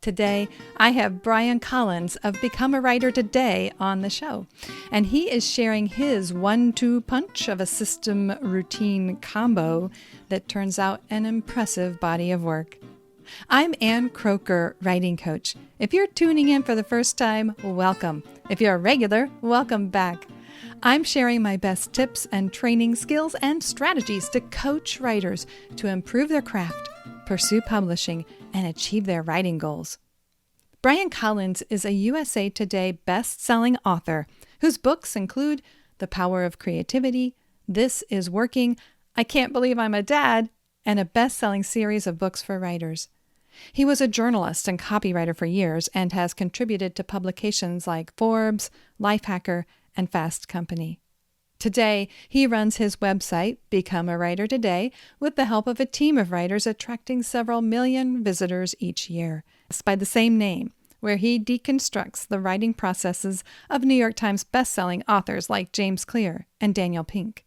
Today, I have Bryan Collins of Become a Writer Today on the show, and he is sharing his 1-2 punch of a system routine combo that turns out an impressive body of work. I'm Ann Croker, writing coach. If you're tuning in for the first time, welcome. If you're a regular, welcome back. I'm sharing my best tips and training skills and strategies to coach writers to improve their craft, pursue publishing, and achieve their writing goals. Bryan Collins is a USA Today best-selling author whose books include The Power of Creativity, This Is Working, I Can't Believe I'm a Dad, and a best-selling series of books for writers. He was a journalist and copywriter for years and has contributed to publications like Forbes, Lifehacker, and Fast Company. Today, he runs his website, Become a Writer Today, with the help of a team of writers attracting several million visitors each year, by the same name, where he deconstructs the writing processes of New York Times bestselling authors like James Clear and Daniel Pink.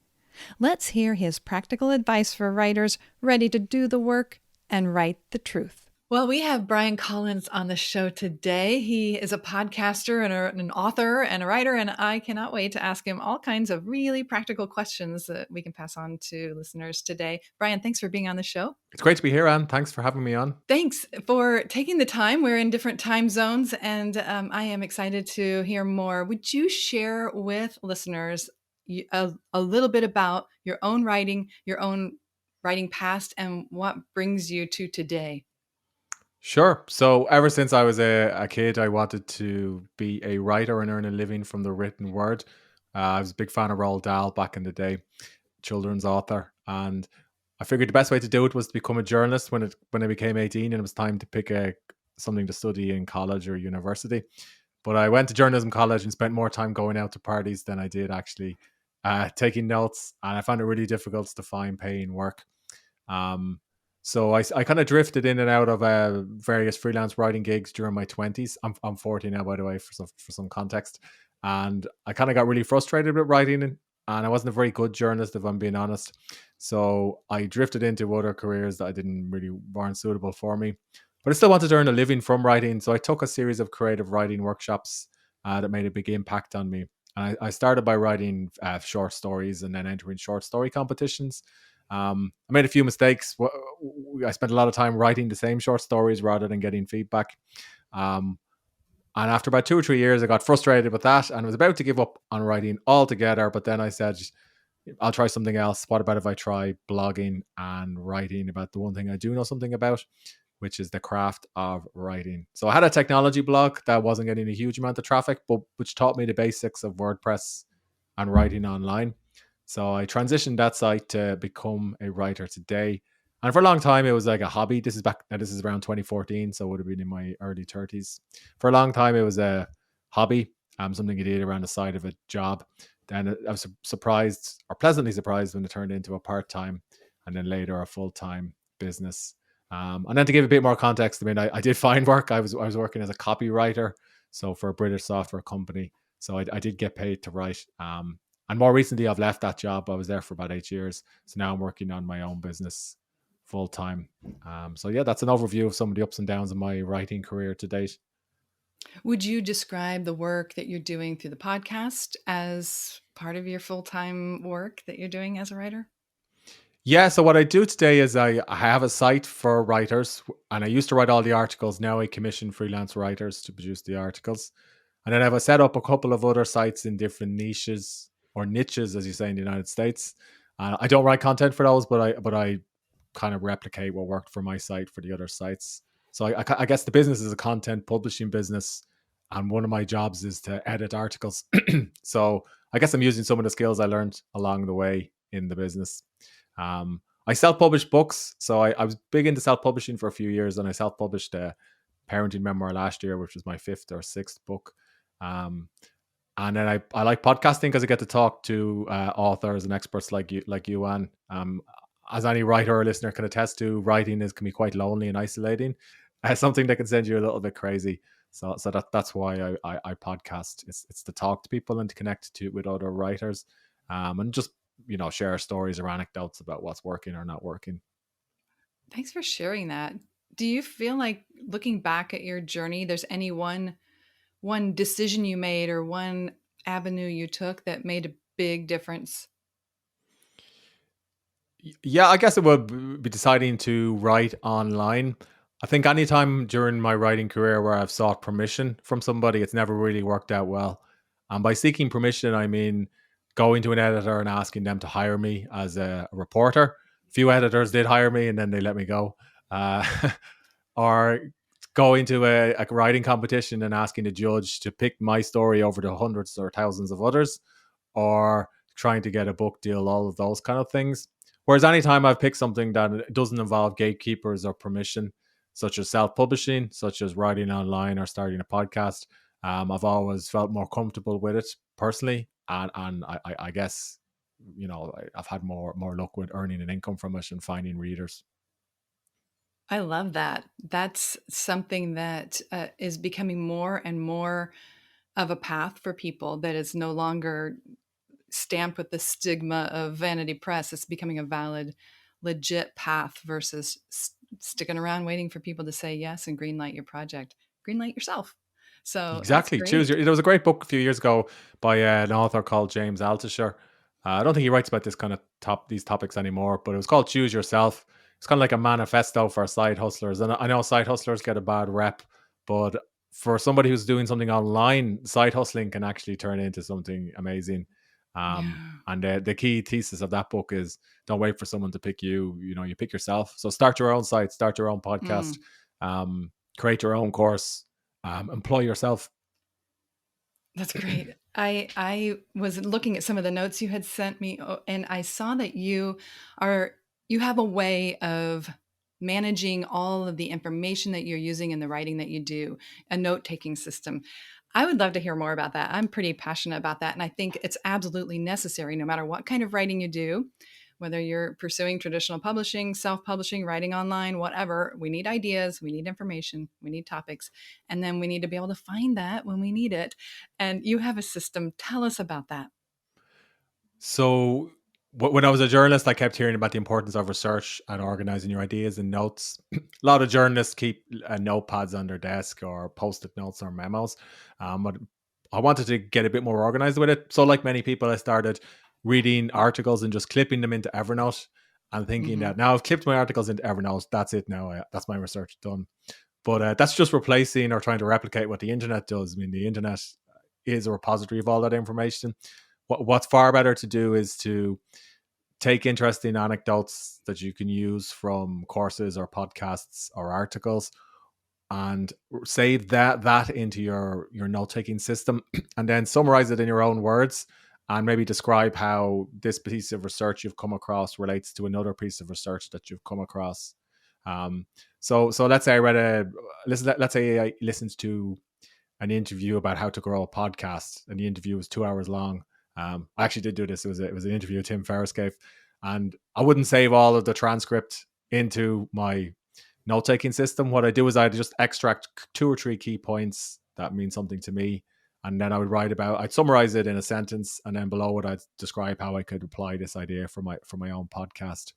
Let's hear his practical advice for writers ready to do the work and write the truth. Well, we have Bryan Collins on the show today. He is a podcaster and an author and a writer, and I cannot wait to ask him all kinds of really practical questions that we can pass on to listeners today. Bryan, thanks for being on the show. It's great to be here, Anne. Thanks for having me on. Thanks for taking the time. We're in different time zones, and I am excited to hear more. Would you share with listeners a little bit about your own writing past, and what brings you to today? Sure. So ever since I was a kid, I wanted to be a writer and earn a living from the written word. I was a big fan of Roald Dahl back in the day, children's author. And I figured the best way to do it was to become a journalist when I became 18 and it was time to pick something to study in college or university. But I went to journalism college and spent more time going out to parties than I did actually taking notes. And I found it really difficult to find paying work. So I kind of drifted in and out of various freelance writing gigs during my 20s. I'm 40 now, by the way, for some context. And I kind of got really frustrated with writing, and I wasn't a very good journalist, if I'm being honest. So I drifted into other careers that weren't suitable for me. But I still wanted to earn a living from writing. So I took a series of creative writing workshops that made a big impact on me. And I started by writing short stories and then entering short story competitions. I made a few mistakes. I spent a lot of time writing the same short stories rather than getting feedback. And after about 2 or 3 years, I got frustrated with that and was about to give up on writing altogether. But then I said, I'll try something else. What about if I try blogging and writing about the one thing I do know something about, which is the craft of writing. So I had a technology blog that wasn't getting a huge amount of traffic, but which taught me the basics of WordPress and writing online. So I transitioned that site to become a writer today. And for a long time, it was like a hobby. This is around 2014, so it would have been in my early 30s. For a long time, it was a hobby, something you did around the side of a job. Then I was pleasantly surprised when it turned into a part-time and then later a full-time business. And then to give a bit more context, I mean, I did find work. I was working as a copywriter, so for a British software company. So I did get paid to write. And more recently, I've left that job. I was there for about 8 years. So now I'm working on my own business full time. So yeah, that's an overview of some of the ups and downs of my writing career to date. Would you describe the work that you're doing through the podcast as part of your full-time work that you're doing as a writer? Yeah, so what I do today is I have a site for writers, and I used to write all the articles. Now I commission freelance writers to produce the articles. And then I've set up a couple of other sites in different niches, or niches, as you say in the United States. I don't write content for those, but I kind of replicate what worked for my site for the other sites. So I guess the business is a content publishing business, and one of my jobs is to edit articles. So I guess I'm using some of the skills I learned along the way in the business. I self-publish books, so I was big into self-publishing for a few years, and I self-published a parenting memoir last year, which was my 5th or 6th book. And then I like podcasting because I get to talk to authors and experts like you, Anne. As any writer or listener can attest to, writing can be quite lonely and isolating. Something that can send you a little bit crazy. So that's why I podcast. It's to talk to people and to connect with other writers, and just share stories or anecdotes about what's working or not working. Thanks for sharing that. Do you feel like looking back at your journey, there's any one decision you made or one avenue you took that made a big difference? Yeah, I guess it would be deciding to write online. I think anytime during my writing career where I've sought permission from somebody, it's never really worked out well. And by seeking permission, I mean going to an editor and asking them to hire me as a reporter. Few editors did hire me and then they let me go. Uh, or going to a writing competition and asking the judge to pick my story over the hundreds or thousands of others, or trying to get a book deal, all of those kind of things. Whereas anytime I've picked something that doesn't involve gatekeepers or permission, such as self-publishing, such as writing online or starting a podcast, I've always felt more comfortable with it personally, and I guess I've had more luck with earning an income from it and finding readers. I love that. That's something that is becoming more and more of a path for people that is no longer stamped with the stigma of vanity press. It's becoming a valid, legit path versus sticking around waiting for people to say yes and greenlight your project. Greenlight yourself. So that's Exactly. Choose great. your. There was a great book a few years ago by an author called James Altucher. I don't think he writes about this kind of these topics anymore, but it was called Choose Yourself. It's kind of like a manifesto for side hustlers, and I know side hustlers get a bad rep, but for somebody who's doing something online, side hustling can actually turn into something amazing. Yeah. And the key thesis of that book is don't wait for someone to pick you. You know, you pick yourself. So start your own site, start your own podcast, Mm. create your own course, employ yourself. That's great. I was looking at some of the notes you had sent me, and I saw that are you have a way of managing all of the information that you're using in the writing that you do, a note-taking system. I would love to hear more about that. I'm pretty passionate about that, and I think it's absolutely necessary no matter what kind of writing you do, whether you're pursuing traditional publishing, self-publishing, writing online, whatever. We need ideas, we need information, we need topics, and then we need to be able to find that when we need it. And you have a system. Tell us about that. So when I was a journalist, I kept hearing about the importance of research and organizing your ideas and notes. A lot of journalists keep notepads on their desk or post-it notes or memos. But I wanted to get a bit more organized with it. So, like many people, I started reading articles and just clipping them into Evernote and thinking Hmm. that now I've clipped my articles into Evernote. That's it now. That's my research done. But that's just replacing or trying to replicate what the internet does. I mean, the internet is a repository of all that information. What's far better to do is to take interesting anecdotes that you can use from courses or podcasts or articles and save that into your note-taking system and then summarize it in your own words and maybe describe how this piece of research you've come across relates to another piece of research that you've come across. um, so let's say let's say I listened to an interview about how to grow a podcast, and the interview was 2 hours long. I actually did do this. It was an interview Tim Ferriss gave, and I wouldn't save all of the transcript into my note taking system. What I do is I just extract two or three key points that mean something to me, and then I'd summarize it in a sentence, and then below it I'd describe how I could apply this idea for my own podcast.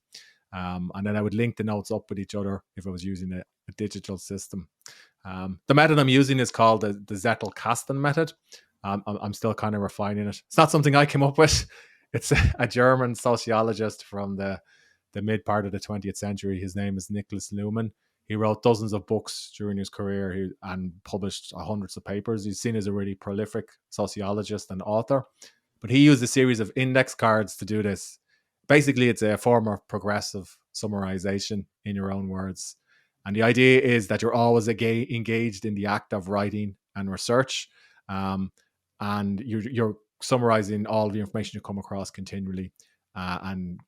And then I would link the notes up with each other if I was using a digital system. The method I'm using is called the Zettelkasten method. I'm still kind of refining it. It's not something I came up with. It's a German sociologist from the mid part of the 20th century. His name is Nicholas Luhmann. He wrote dozens of books during his career and published hundreds of papers. He's seen as a really prolific sociologist and author. But he used a series of index cards to do this. Basically, it's a form of progressive summarization in your own words. And the idea is that you're always engaged in the act of writing and research. Um, and you're summarizing all the information you come across continually and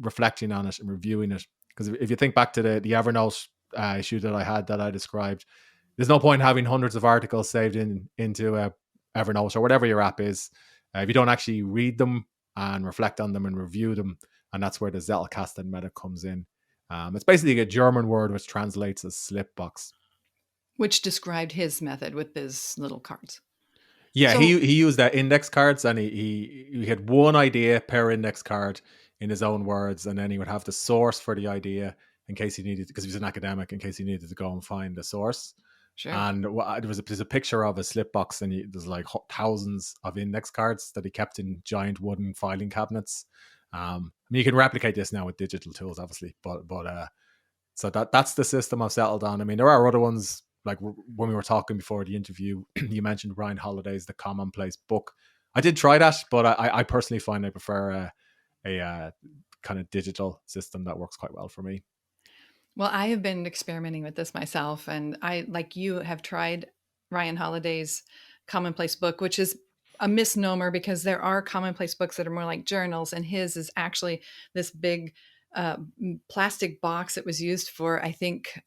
reflecting on it and reviewing it. Because if you think back to the Evernote issue that I had that I described, there's no point in having hundreds of articles saved into Evernote or whatever your app is if you don't actually read them and reflect on them and review them. And that's where the Zettelkasten method comes in. It's basically a German word which translates as slip box. Which described his method with his little cards. Yeah, So, he used that index cards, and he had one idea per index card in his own words, and then he would have the source for the idea, in case he needed, because he was an academic, in case he needed to go and find the source. Sure. And there's a picture of a slip box, and there's like thousands of index cards that he kept in giant wooden filing cabinets. I mean, you can replicate this now with digital tools, obviously, but so that's the system I've settled on. I mean, there are other ones, like when we were talking before the interview, you mentioned Ryan Holiday's The Commonplace Book. I did try that, but I personally find I prefer a kind of digital system that works quite well for me. Well, I have been experimenting with this myself, and I, like you, have tried Ryan Holiday's Commonplace Book, which is a misnomer because there are commonplace books that are more like journals, and his is actually this big plastic box that was used for, I think,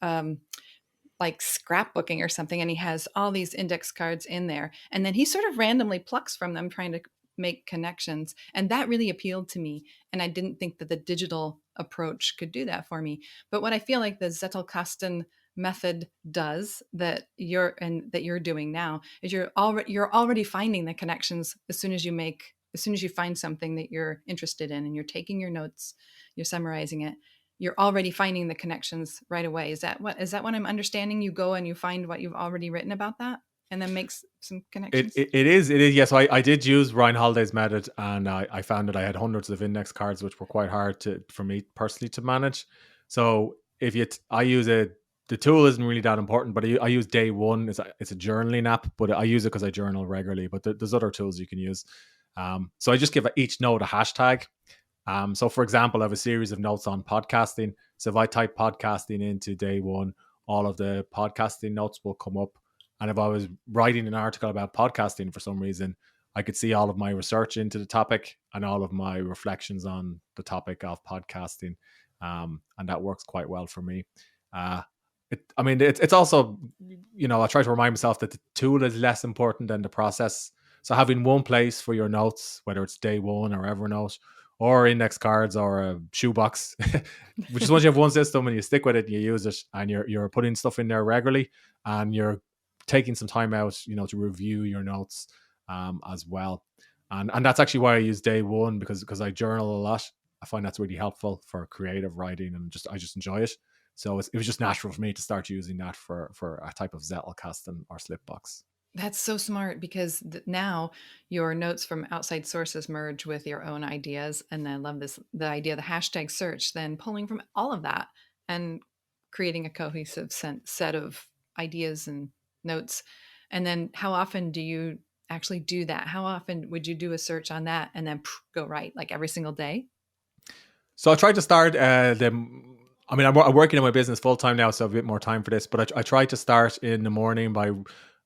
like scrapbooking or something, and he has all these index cards in there, and then he sort of randomly plucks from them trying to make connections, and that really appealed to me, and I didn't think that the digital approach could do that for me. But what I feel like the Zettelkasten method does that you're doing now is you're already finding the connections as soon as you find something that you're interested in, and you're taking your notes, you're summarizing it, you're already finding the connections right away. Is that what I'm understanding? You go and you find what you've already written about that and then makes some It, connections? it, it is. It is. Yes, I did use Ryan Holiday's method, and I found that I had hundreds of index cards, which were quite hard for me personally to manage. So if I use the tool isn't really that important, but I use Day One. It's a journaling app, but I use it because I journal regularly. But there's other tools you can use. So I just give each note a hashtag. So for example, I have a series of notes on podcasting. So if I type podcasting into Day One, all of the podcasting notes will come up. And if I was writing an article about podcasting for some reason, I could see all of my research into the topic and all of my reflections on the topic of podcasting. And that works quite well for me. It's also, I try to remind myself that the tool is less important than the process. So having one place for your notes, whether it's Day One or Evernote or index cards or a shoebox, which is once you have one system and you stick with it, you use it, and you're putting stuff in there regularly, and you're taking some time out, to review your notes as well. And that's actually why I use Day One, because I journal a lot. I find that's really helpful for creative writing, and I just enjoy it. So it was just natural for me to start using that for a type of Zettelkasten or Slipbox. That's so smart because now your notes from outside sources merge with your own ideas. And then I love the idea of the hashtag search, then pulling from all of that and creating a cohesive set of ideas and notes. And then how often do you actually do that? How often would you do a search on that and then go right, like every single day? So I tried to start them. I mean, I'm working in my business full time now, so I have a bit more time for this. But I tried to start in the morning by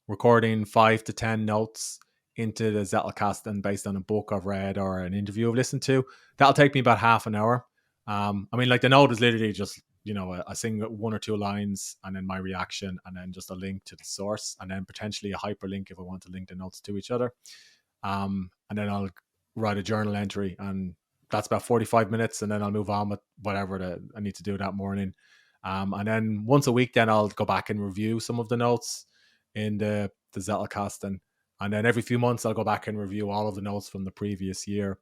recording 5 to 10 notes into the Zettelkasten based on a book I've read or an interview I've listened to. That'll take me about half an hour. Like the note is literally just, a single one or two lines, and then my reaction, and then just a link to the source, and then potentially a hyperlink if I want to link the notes to each other. And then I'll write a journal entry, and that's about 45 minutes, and then I'll move on with whatever I need to do that morning. And then once a week, then I'll go back and review some of the notes in the Zettelkasten. And then every few months, I'll go back and review all of the notes from the previous year.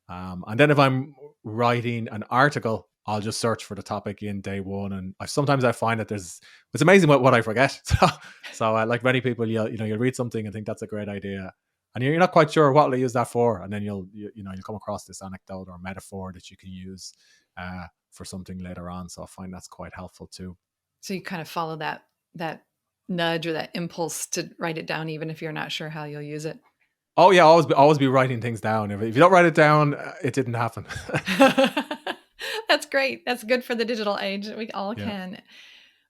And then if I'm writing an article, I'll just search for the topic in Day One. And sometimes I find that it's amazing what I forget. So like many people, you'll read something and think that's a great idea, and you're not quite sure what to use that for, and then you'll come across this anecdote or metaphor that you can use for something later on. So I find that's quite helpful too. So you kind of follow that nudge or that impulse to write it down, even if you're not sure how you'll use it. Oh yeah, always be writing things down. If you don't write it down, it didn't happen. That's great. That's good for the digital age. We all can.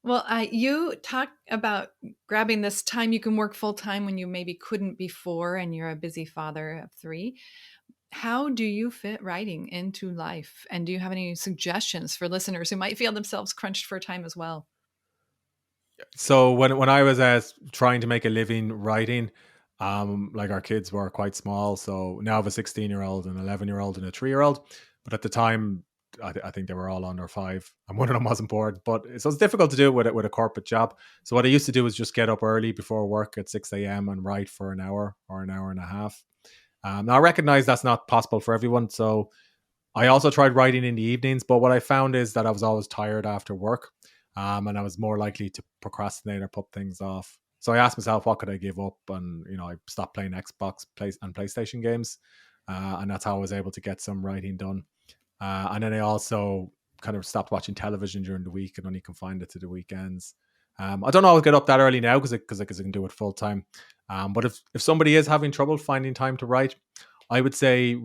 Well, you talk about grabbing this time. You can work full time when you maybe couldn't before, and you're a busy father of 3. How do you fit writing into life? And do you have any suggestions for listeners who might feel themselves crunched for time as well? So when I was trying to make a living writing, like our kids were quite small. So now I have a 16-year-old, an 11-year-old, and a 3-year-old. But at the time, I think they were all under 5, and one of them wasn't bored. But so it's difficult to do it with a corporate job. So what I used to do was just get up early before work at 6 a.m. and write for an hour or an hour and a half. Now I recognize that's not possible for everyone. So I also tried writing in the evenings, but what I found is that I was always tired after work, and I was more likely to procrastinate or put things off. So I asked myself, what could I give up? And I stopped playing Xbox and PlayStation games, and that's how I was able to get some writing done. And then I also kind of stopped watching television during the week and only confined it to the weekends. I don't always get up that early now because I can do it full time. But if somebody is having trouble finding time to write, I would say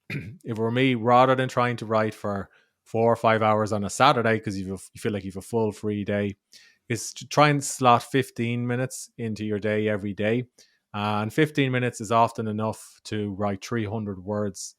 if it were me, rather than trying to write for 4 or 5 hours on a Saturday because you feel like you have a full free day, is to try and slot 15 minutes into your day every day. And 15 minutes is often enough to write 300 words.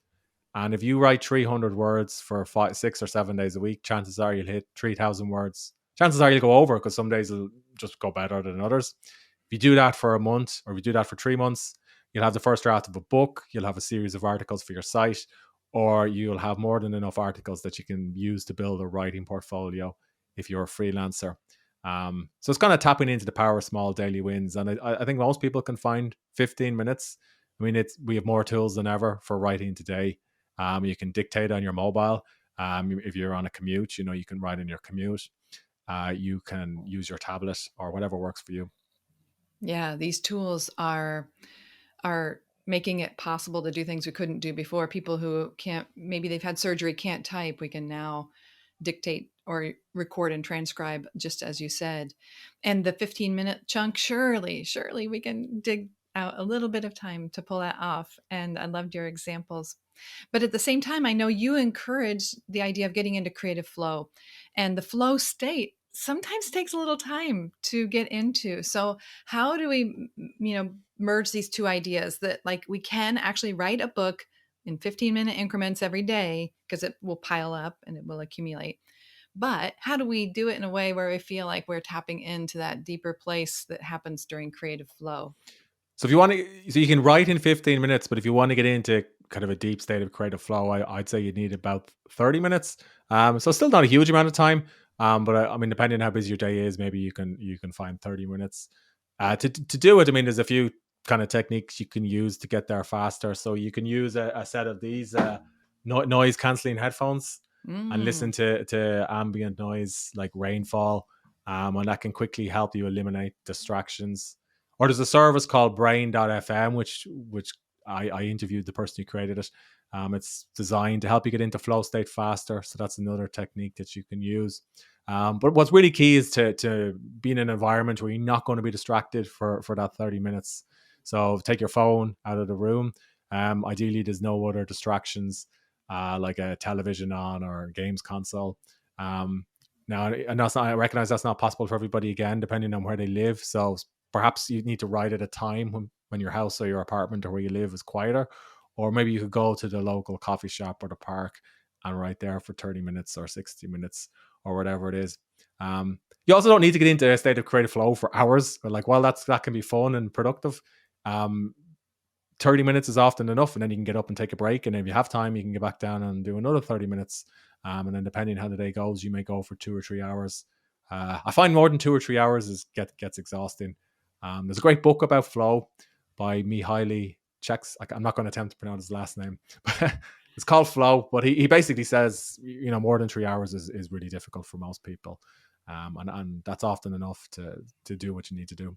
And if you write 300 words for 6 or 7 days a week, chances are you'll hit 3,000 words. Chances are you'll go over because some days will just go better than others. If you do that for a month, or if you do that for 3 months, you'll have the first draft of a book, you'll have a series of articles for your site, or you'll have more than enough articles that you can use to build a writing portfolio if you're a freelancer. So it's kind of tapping into the power of small daily wins. And I think most people can find 15 minutes. I mean, we have more tools than ever for writing today. You can dictate on your mobile. If you're on a commute, you can write in your commute. You can use your tablet or whatever works for you. Yeah, these tools are making it possible to do things we couldn't do before. People who can't, maybe they've had surgery, can't type, we can now dictate or record and transcribe, just as you said. And the 15-minute chunk, surely we can dig out a little bit of time to pull that off. And I loved your examples. But at the same time, I know you encourage the idea of getting into creative flow. And the flow state sometimes takes a little time to get into. So how do we, merge these two ideas that like we can actually write a book in 15-minute increments every day because it will pile up and it will accumulate. But how do we do it in a way where we feel like we're tapping into that deeper place that happens during creative flow? So if you want to, so you can write in 15 minutes, but if you want to get into kind of a deep state of creative flow, I'd say you need about 30 minutes. So still not a huge amount of time. But I mean, depending on how busy your day is, maybe you can find 30 minutes. To do it, I mean, there's a few kind of techniques you can use to get there faster. So you can use a set of these noise canceling headphones and listen to ambient noise like rainfall, and that can quickly help you eliminate distractions. Or there's a service called brain.fm, which I interviewed the person who created it. It's designed to help you get into flow state faster. So that's another technique that you can use. But what's really key is to be in an environment where you're not going to be distracted for that 30 minutes. So take your phone out of the room. Ideally, there's no other distractions like a television on or a games console. Now, and I recognize that's not possible for everybody again, depending on where they live. So perhaps you need to write at a time when your house or your apartment or where you live is quieter. Or maybe you could go to the local coffee shop or the park and write there for 30 minutes or 60 minutes or whatever it is. You also don't need to get into a state of creative flow for hours. But like, well, that can be fun and productive. Um, 30 minutes is often enough, and then you can get up and take a break. And if you have time, you can get back down and do another 30 minutes. And then depending on how the day goes, you may go for 2 or 3 hours. I find more than 2 or 3 hours gets exhausting. There's a great book about flow by Mihaly Cheks. I'm not going to attempt to pronounce his last name, but it's called Flow. But he basically says, more than 3 hours is really difficult for most people. And that's often enough to do what you need to do.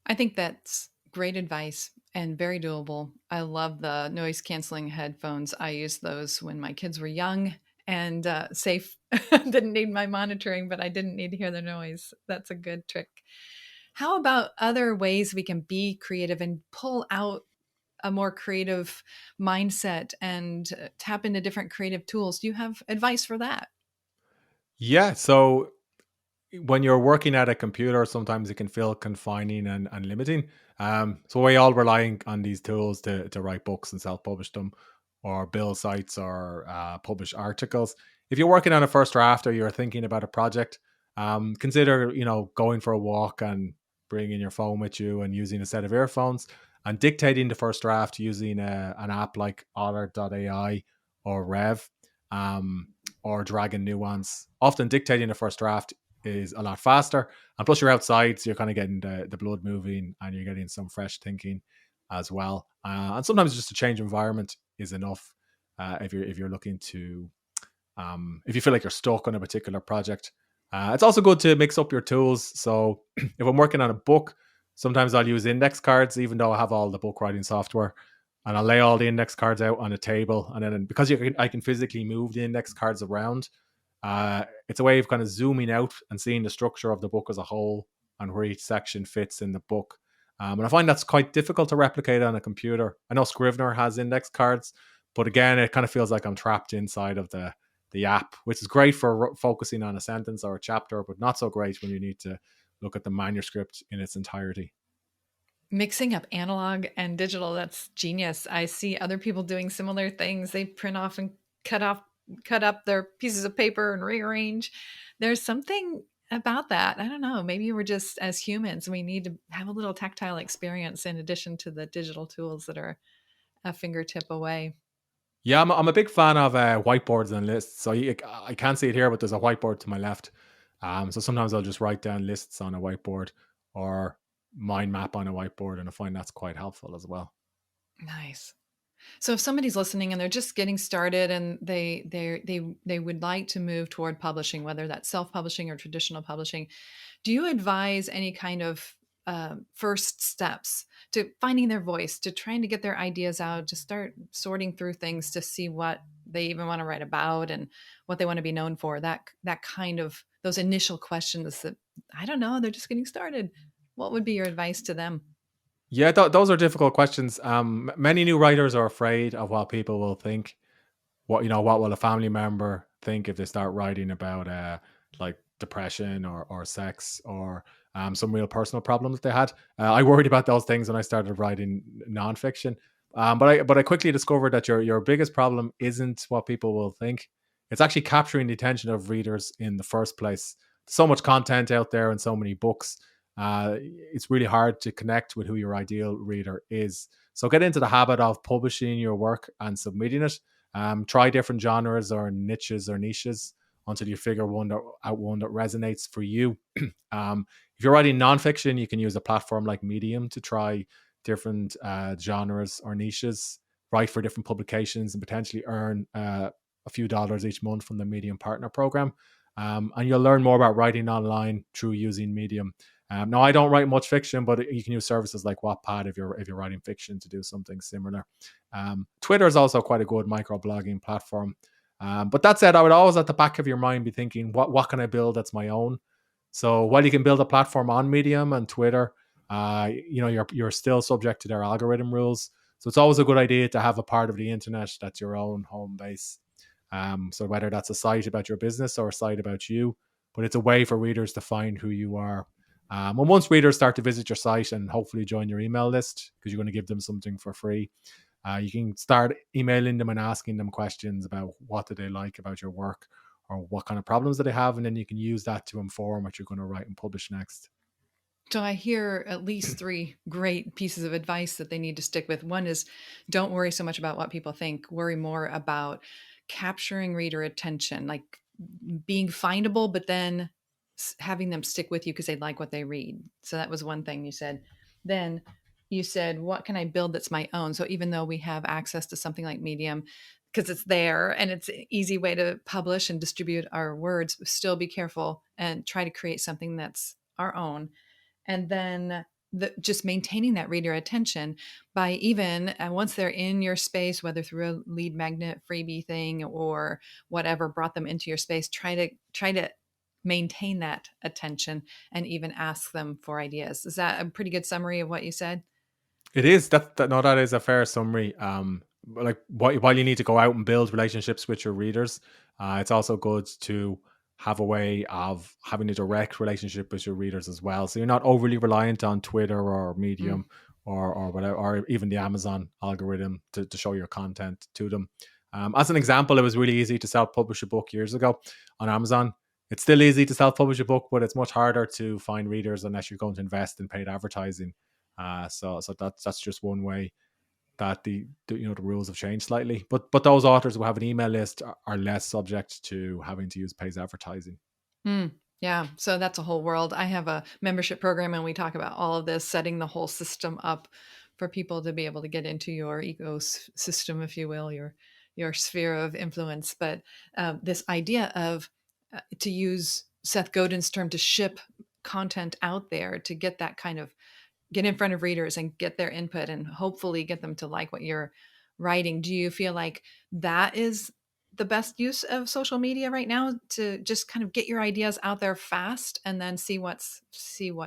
I think that's great advice and very doable. I love the noise canceling headphones. I used those when my kids were young and safe. Didn't need my monitoring, but I didn't need to hear the noise. That's a good trick. How about other ways we can be creative and pull out a more creative mindset and tap into different creative tools? Do you have advice for that? Yeah. So when you're working at a computer, sometimes it can feel confining and limiting. So we all relying on these tools to write books and self-publish them, or build sites, or publish articles. If you're working on a first draft or you're thinking about a project, consider going for a walk and bringing your phone with you and using a set of earphones and dictating the first draft using an app like Otter.ai or Rev, um, or Dragon Nuance. Often dictating the first draft is a lot faster, and plus you're outside, so you're kind of getting the blood moving and you're getting some fresh thinking as well. And sometimes just a change of environment is enough. if you're looking to if you feel like you're stuck on a particular project. It's also good to mix up your tools. So if I'm working on a book, sometimes I'll use index cards, even though I have all the book writing software, and I'll lay all the index cards out on a table. And then because I can physically move the index cards around, it's a way of kind of zooming out and seeing the structure of the book as a whole and where each section fits in the book. And I find that's quite difficult to replicate on a computer. I know Scrivener has index cards, but again, it kind of feels like I'm trapped inside of the app, which is great for focusing on a sentence or a chapter, but not so great when you need to look at the manuscript in its entirety. Mixing up analog and digital, that's genius. I see other people doing similar things. They print off and cut off cut up their pieces of paper and rearrange. There's something about that. I don't know. Maybe we're just, as humans, we need to have a little tactile experience in addition to the digital tools that are a fingertip away. Yeah, I'm a big fan of whiteboards and lists. So I can't see it here, but there's a whiteboard to my left. So sometimes I'll just write down lists on a whiteboard or mind map on a whiteboard, and I find that's quite helpful as well. Nice. So if somebody's listening and they're just getting started and they would like to move toward publishing, whether that's self-publishing or traditional publishing, do you advise any kind of first steps to finding their voice, to trying to get their ideas out, to start sorting through things to see what they even want to write about and what they want to be known for? That kind of those initial questions that I don't know, they're just getting started. What would be your advice to them? Yeah, those are difficult questions. Many new writers are afraid of what people will think. What will a family member think if they start writing about like depression or sex or some real personal problems they had. I worried about those things when I started writing nonfiction. But I quickly discovered that your biggest problem isn't what people will think. It's actually capturing the attention of readers in the first place. So much content out there and so many books. It's really hard to connect with who your ideal reader is. So get into the habit of publishing your work and submitting it. Try different genres or niches until you figure out one that resonates for you. If you're writing nonfiction, you can use a platform like Medium to try different genres or niches, write for different publications, and potentially earn a few dollars each month from the Medium Partner Program. And you'll learn more about writing online through using Medium. Now, I don't write much fiction, but you can use services like Wattpad if you're writing fiction to do something similar. Twitter is also quite a good microblogging platform. But that said, I would always at the back of your mind be thinking, what can I build that's my own? So while you can build a platform on Medium and Twitter, you're still subject to their algorithm rules. So it's always a good idea to have a part of the internet that's your own home base. So whether that's a site about your business or a site about you, but it's a way for readers to find who you are. And once readers start to visit your site and hopefully join your email list, because you're going to give them something for free, you can start emailing them and asking them questions about what do they like about your work or what kind of problems do they have, and then you can use that to inform what you're going to write and publish next. So I hear at least three great pieces of advice that they need to stick with. One is don't worry so much about what people think, worry more about capturing reader attention, like being findable, but then having them stick with you because they like what they read. So that was one thing you said. Then you said, what can I build that's my own? So even though we have access to something like Medium, because it's there and it's an easy way to publish and distribute our words, still be careful and try to create something that's our own. And then just maintaining that reader attention by even once they're in your space, whether through a lead magnet freebie thing or whatever brought them into your space, try to maintain that attention and even ask them for ideas. Is that a pretty good summary of what you said? It is that is a fair summary. Like while you need to go out and build relationships with your readers, it's also good to have a way of having a direct relationship with your readers as well. So you're not overly reliant on Twitter or Mm. Medium or whatever, or even the Amazon algorithm to show your content to them. As an example, it was really easy to self-publish a book years ago on Amazon. It's still easy to self-publish a book, but it's much harder to find readers unless you're going to invest in paid advertising. So that's just one way that the rules have changed slightly. But those authors who have an email list are less subject to having to use paid advertising. Mm. Yeah, so that's a whole world. I have a membership program and we talk about all of this, setting the whole system up for people to be able to get into your ecosystem, if you will, your your sphere of influence, but this idea of to use Seth Godin's term, to ship content out there, to get that kind of get in front of readers and get their input and hopefully get them to like what you're writing. Do you feel like that is the best use of social media right now, to just kind of get your ideas out there fast and then see what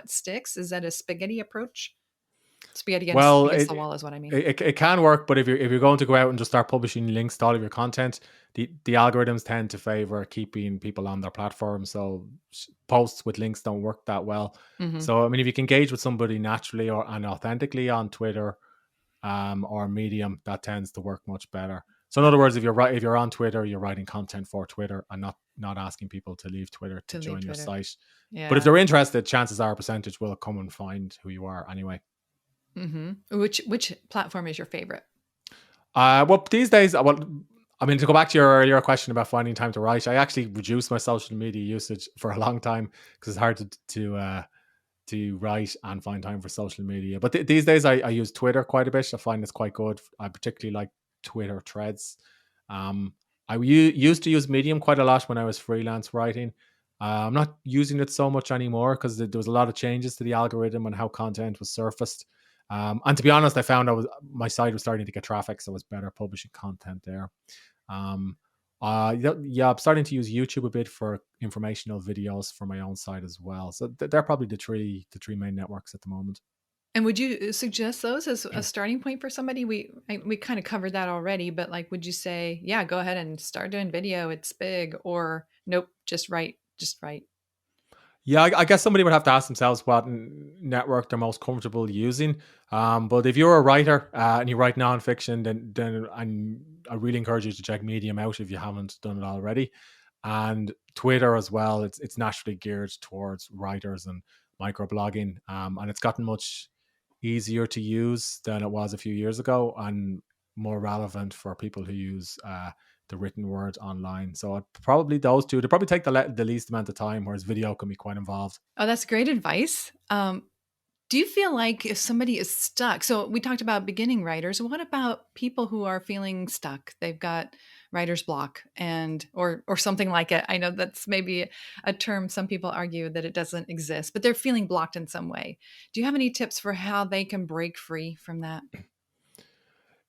sticks? Is that a spaghetti approach? Spaghetti Well, against the wall is what I mean. it can work, but if you're going to go out and just start publishing links to all of your content, the algorithms tend to favor keeping people on their platform. So posts with links don't work that well. Hmm. So I mean, if you can engage with somebody naturally and authentically on Twitter, or Medium, that tends to work much better. So in other words, if you're on Twitter, you're writing content for Twitter and not asking people to leave Twitter to To leave join your Twitter. site. But if Yeah. they're interested, chances are a percentage will come and find who you are anyway. Hmm. Which platform is your favorite? Well, these days, I mean, to go back to your earlier question about finding time to write, I actually reduced my social media usage for a long time because it's hard to write and find time for social media. But these days, I use Twitter quite a bit. I find it's quite good. I particularly like Twitter threads. Um, used to use Medium quite a lot when I was freelance writing. I'm not using it so much anymore because there was a lot of changes to the algorithm and how content was surfaced. And to be honest, I found my site was starting to get traffic, so it was better publishing content there. Um, yeah, I'm starting to use YouTube a bit for informational videos for my own site as well. So they're probably the three main networks at the moment. And would you suggest those as a starting point for somebody? We kind of covered that already, but like, would you say, yeah, go ahead and start doing video, it's big, or nope, just write. Yeah, I guess somebody would have to ask themselves what network they're most comfortable using. But if you're a writer and you write nonfiction, then I really encourage you to check Medium out if you haven't done it already, and Twitter as well. It's naturally geared towards writers and microblogging, and it's gotten much easier to use than it was a few years ago, and more relevant for people who use the written word online. So probably those two. They probably take the least amount of time, whereas video can be quite involved. Oh, that's great advice. Do you feel like if somebody is stuck, so we talked about beginning writers, what about people who are feeling stuck? They've got writer's block and or something like it. I know that's maybe a term some people argue that it doesn't exist, but they're feeling blocked in some way. Do you have any tips for how they can break free from that?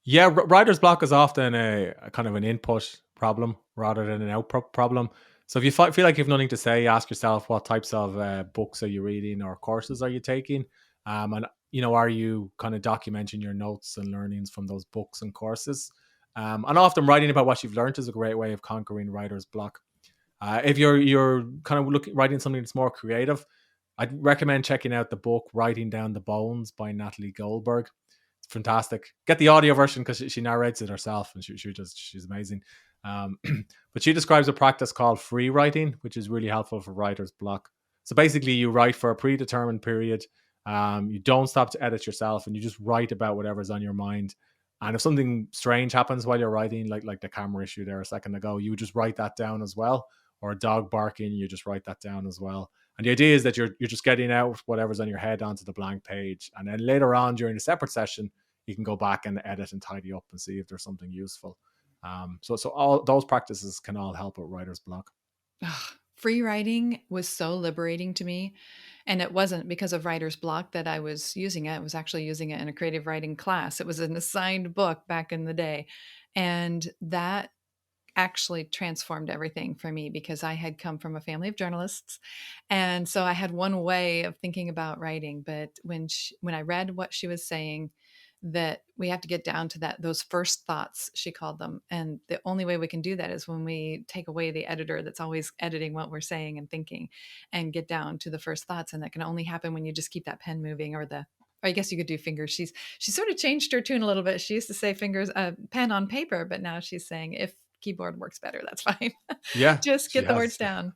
Yeah, writer's block is often a kind of an input problem rather than an output problem. So if you feel like you've nothing to say, ask yourself what types of books are you reading or courses are you taking, and are you kind of documenting your notes and learnings from those books and courses. And often writing about what you've learned is a great way of conquering writer's block. If you're kind of writing something that's more creative, I'd recommend checking out the book "Writing Down the Bones" by Natalie Goldberg. Fantastic. Get the audio version because she narrates it herself, and she's amazing. Um, but she describes a practice called free writing, which is really helpful for writer's block. So basically, you write for a predetermined period. You don't stop to edit yourself, and you just write about whatever's on your mind. And if something strange happens while you're writing, like the camera issue there a second ago, you just write that down as well. Or a dog barking, you just write that down as well. And the idea is that you're just getting out whatever's on your head onto the blank page, and then later on during a separate session, you can go back and edit and tidy up and see if there's something useful. So all those practices can all help with writer's block. Ugh, free writing was so liberating to me. And it wasn't because of writer's block that I was using it. I was actually using it in a creative writing class. It was an assigned book back in the day. And that actually transformed everything for me because I had come from a family of journalists, and so I had one way of thinking about writing. But when I read what she was saying, that we have to get down to those first thoughts, she called them, and the only way we can do that is when we take away the editor that's always editing what we're saying and thinking, and get down to the first thoughts. And that can only happen when you just keep that pen moving, or I guess you could do fingers. She sort of changed her tune a little bit. She used to say fingers, pen on paper, but now she's saying if keyboard works better, that's fine. Yeah, Just she get the words has. down.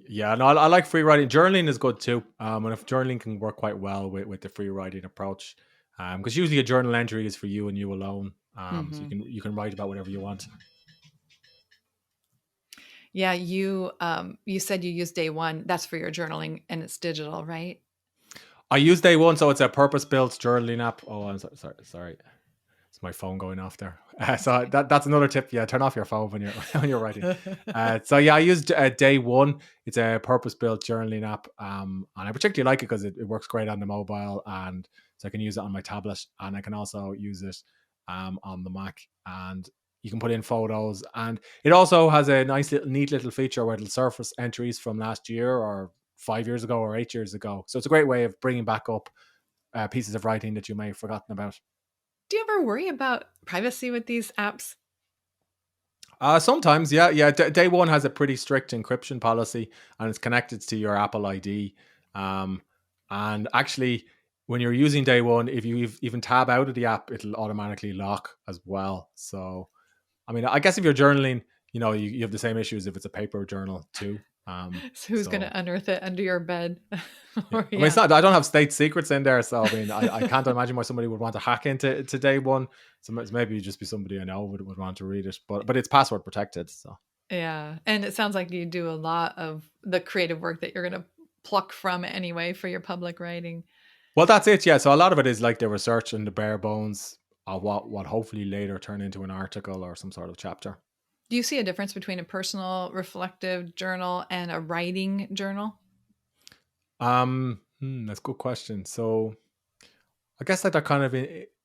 Yeah, no, I like free writing. Journaling is good too. And if journaling can work quite well with the free writing approach, because usually a journal entry is for you and you alone. So Hmm. you can write about whatever you want. Yeah, you said you use day one. That's for your journaling, and it's digital, right? I use Day One, so it's a purpose-built journaling app. Oh, I'm sorry. It's my phone going off there. So that's another tip. Yeah, turn off your phone when you're when you're writing. So yeah, I used Day One. It's a purpose-built journaling app, and I particularly like it because it works great on the mobile, and so I can use it on my tablet, and I can also use it on the Mac, and you can put in photos, and it also has a neat little feature where it'll surface entries from last year or 5 years ago or 8 years ago. So it's a great way of bringing back up pieces of writing that you may have forgotten about. Do you ever worry about privacy with these apps? Sometimes, yeah, yeah. Day One has a pretty strict encryption policy, and it's connected to your Apple ID. Um, and actually, when you're using Day One, if you even tab out of the app, it'll automatically lock as well. So, I mean, I guess if you're journaling, you have the same issues if it's a paper journal too. So who's going So to unearth it under your bed? yeah, Or I mean, it's yeah. not. I don't have state secrets in there, so I mean, I can't imagine why somebody would want to hack into Day One. So maybe just be somebody I know would want to read it, but it's password protected. So. Yeah. And it sounds like you do a lot of the creative work that you're going to pluck from anyway for your public writing. Well, that's it. Yeah. So a lot of it is like the research and the bare bones of what hopefully later turn into an article or some sort of chapter. Do you see a difference between a personal reflective journal and a writing journal? That's a good question. So I guess like they're kind of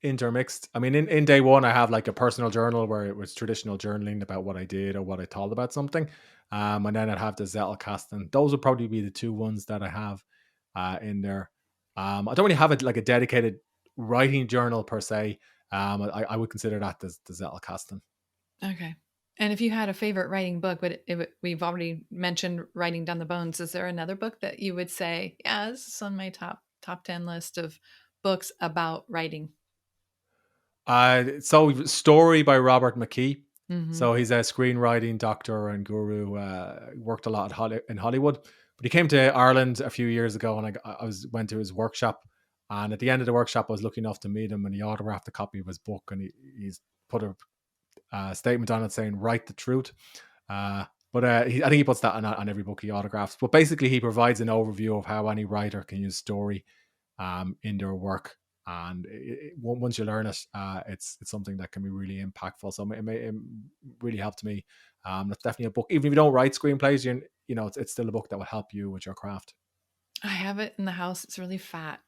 intermixed. I mean, in Day One, I have like a personal journal where it was traditional journaling about what I did or what I thought about something. And then I'd have the Zettelkasten. And those would probably be the two ones that I have in there. I don't really have it like a dedicated writing journal per se. I would consider that the Zettelkasten. Okay. And if you had a favorite writing book, we've already mentioned Writing Down the Bones. Is there another book that you would say, yeah, this is on my top 10 list of books about writing? So Story by Robert McKee. Hmm. So he's a screenwriting doctor and guru. Worked a lot in Hollywood, but he came to Ireland a few years ago, and went to his workshop. And at the end of the workshop, I was lucky enough to meet him, and he autographed a copy of his book, and he's put a statement on it saying "Write the truth." But I think he puts that on every book he autographs. But basically, he provides an overview of how any writer can use story in their work. And once you learn it, it's something that can be really impactful. So it really helped me. That's definitely a book. Even if you don't write screenplays, it's still a book that will help you with your craft. I have it in the house. It's really fat.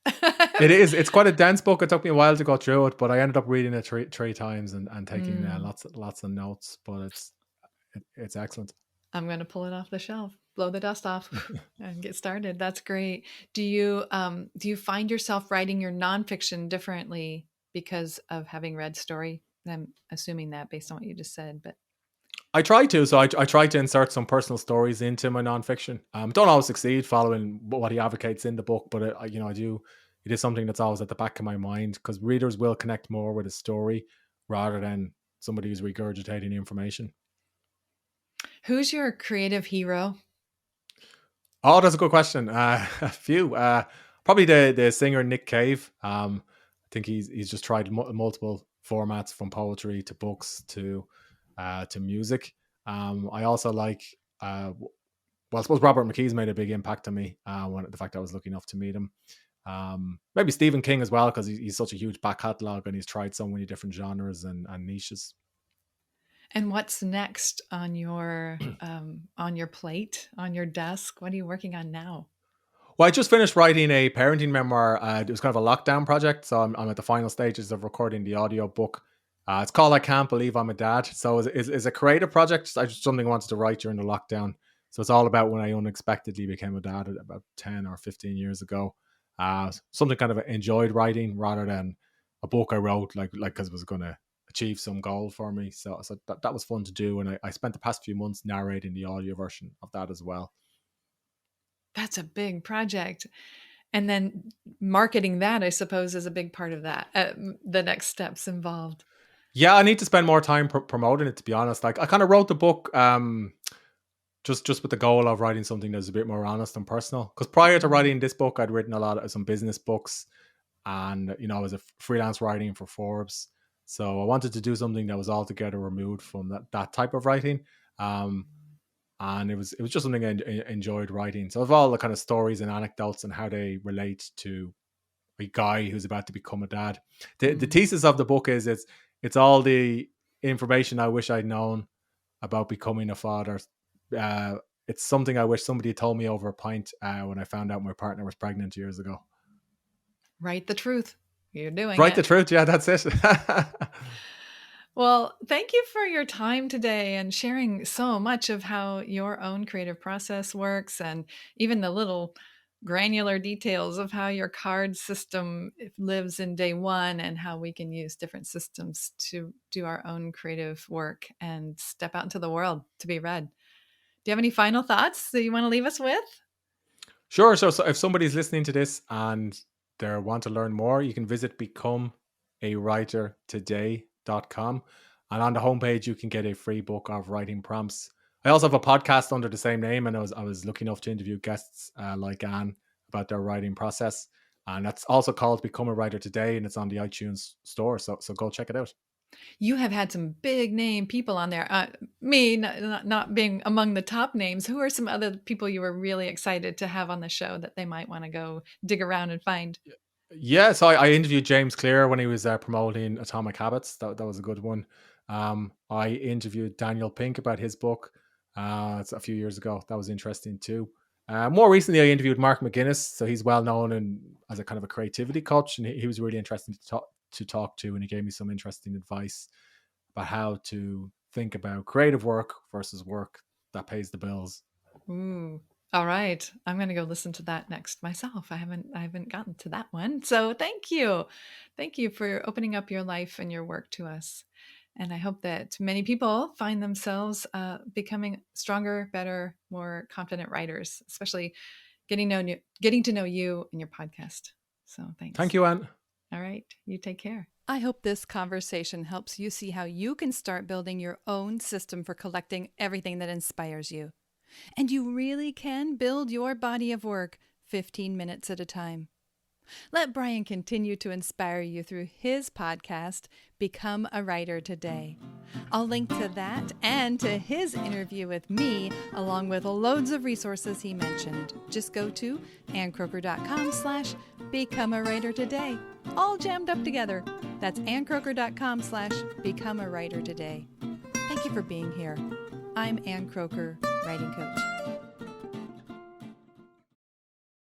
It is. It's quite a dense book. It took me a while to go through it, but I ended up reading it three times and taking lots of notes. But it's excellent. I'm going to pull it off the shelf, blow the dust off, and get started. That's great. Do you find yourself writing your nonfiction differently because of having read story? I'm assuming that based on what you just said, but I try to. So I try to insert some personal stories into my nonfiction. Don't always succeed following what he advocates in the book, but I do. It is something that's always at the back of my mind because readers will connect more with a story rather than somebody who's regurgitating information. who's your creative hero? Oh, that's a good question. A few. Probably the singer Nick Cave. I think he's just tried multiple formats from poetry to books to music. I also like. I suppose Robert McKee's made a big impact on me. When the fact I was lucky enough to meet him. Maybe Stephen King as well because he's such a huge back catalogue and he's tried so many different genres and niches. And what's next on your plate, on your desk? What are you working on now? Well, I just finished writing a parenting memoir. It was kind of a lockdown project, so I'm at the final stages of recording the audio book. It's called "I Can't Believe I'm a Dad." So it's a creative project. I just something I wanted to write during the lockdown. So it's all about when I unexpectedly became a dad about 10 or 15 years ago. Something kind of enjoyed writing rather than a book I wrote like because it was going to achieve some goal for me. So that was fun to do, and I spent the past few months narrating the audio version of that as well. That's a big project. And then marketing that, I suppose, is a big part of that. The next steps involved. Yeah, I need to spend more time promoting it. To be honest, like I kind of wrote the book just with the goal of writing something that's a bit more honest and personal. Because prior to writing this book, I'd written a lot of some business books, and I was a freelance writing for Forbes. So I wanted to do something that was altogether removed from that type of writing. And it was just something I enjoyed writing. So of all the kind of stories and anecdotes and how they relate to a guy who's about to become a dad. The thesis of the book is it's all the information I wish I'd known about becoming a father. Uh, it's something I wish somebody had told me over a pint when I found out my partner was pregnant years ago. Write the truth. You're doing Write it. the truth. Yeah, that's it. Well, thank you for your time today and sharing so much of how your own creative process works and even the little granular details of how your card system lives in day one and how we can use different systems to do our own creative work and step out into the world to be read. Do you have any final thoughts that you want to leave us with? Sure. So if somebody's listening to this and they want to learn more, you can visit becomeawritertoday.com. And on the homepage, you can get a free book of writing prompts. I also have a podcast under the same name, and I was lucky enough to interview guests like Anne about their writing process. And that's also called Become a Writer Today, and it's on the iTunes store. So go check it out. You have had some big name people on there. Me not being among the top names. Who are some other people you were really excited to have on the show that they might want to go dig around and find? Yeah, so I interviewed James Clear when he was promoting Atomic Habits. That was a good one. I interviewed Daniel Pink about his book. It's a few years ago. That was interesting too. More recently, I interviewed Mark McGuinness. So he's well known as a kind of a creativity coach, and he was really interesting to talk to, and he gave me some interesting advice about how to think about creative work versus work that pays the bills. Ooh. All right. I'm going to go listen to that next myself. I haven't gotten to that one. So thank you. Thank you for opening up your life and your work to us. And I hope that many people find themselves becoming stronger, better, more confident writers, especially getting to know you and your podcast. So thanks. Thank you, Anne. All right. You take care. I hope this conversation helps you see how you can start building your own system for collecting everything that inspires you. And you really can build your body of work 15 minutes at a time. Let Bryan continue to inspire you through his podcast, Become a Writer Today. I'll link to that and to his interview with me, along with loads of resources he mentioned. Just go to anncroker.com/Become a Writer Today. All jammed up together. That's anncroker.com/Become a Writer Today. Thank you for being here. I'm Ann Croker, Writing Coach.